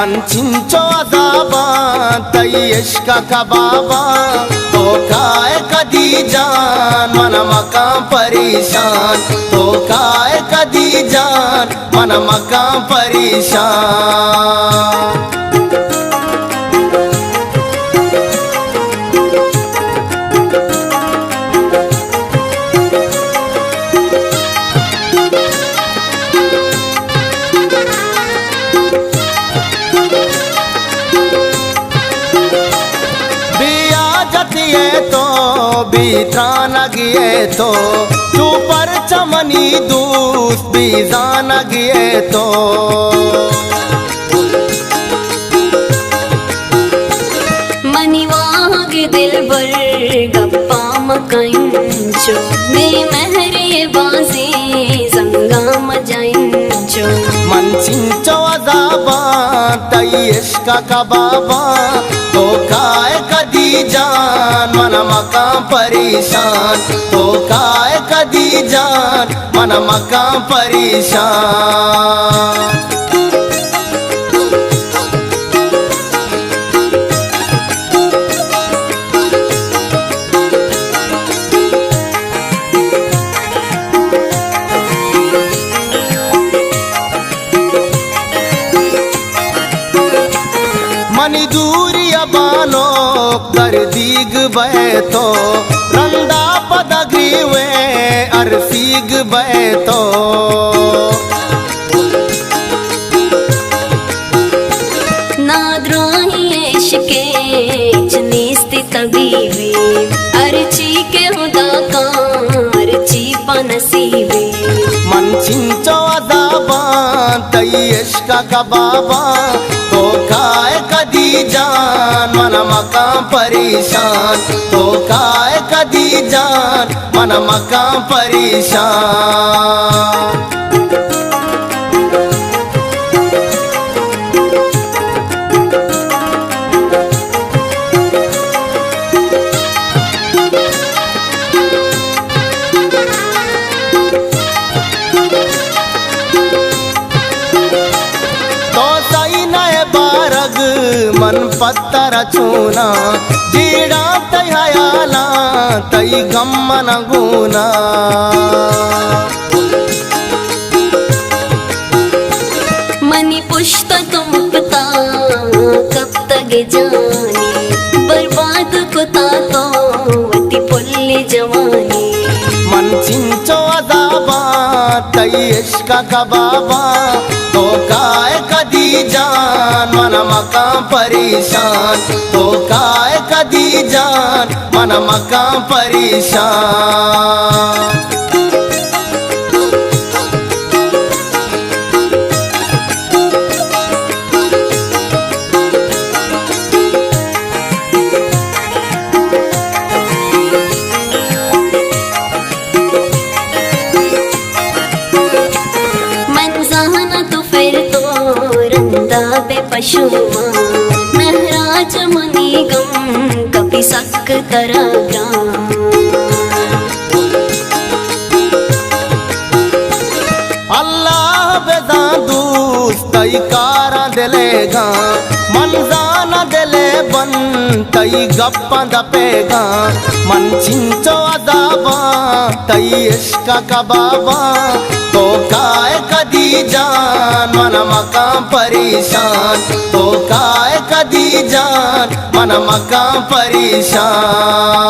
मंचिंचो अज़ाबा तई इश्क का बाबा तो काय कदी जान मन मकाम परेशान तो काय कदी जान मन मकाम परेशान। बीत्रान गिए तो तू पर चमनी दूस बीजान गिए तो मनीवाग दिल बर गप्पा मकाइंचो बे महरे बाजी संगम जाइंचो मंचिंचो अज़ाबा तई इश्क का बाबा तो काय कदी जान मन मकाम परेशान तो काय कदी जान मन मकाम परेशान। मनी दूरी अबानो कर दीग बैतो रंदा पदग्रीवे अरसीग बैतो नाद्रोही इश्के चनीस्ति तबीबी अर्ची के हुदा का अर्ची पनसीबे मंचिंचो अज़ाबा तई इश्क का बाबा तो काय कदी जान मन मकाम परेशान तो काय कदी जान मन मकाम परेशान। मन पत्थर चूना जीड़ा तई हयाला तई गम्मन गुना मनी पुश्त तुम पता कब तक जानी बर्बाद कुता तो वती पुल्ली जवानी मंचिंचो अज़ाबा तई इश्क का बाबा तो काय कदी जान मन मकाम परेशान तो काय कदी जान मन मकाम परेशान। पशुमा महराज मुनिगम कपि सक तरग्राम अल्लाह बेदा दूस तई कारा दिलेगा मनजान दिले बन तई गप्पा दपेगा मंचिंचो अज़ाबा तई इश्क का बाबा तो काय कदी जान मन मकाम परेशान तो काय कदी जान मन मकाम परेशान।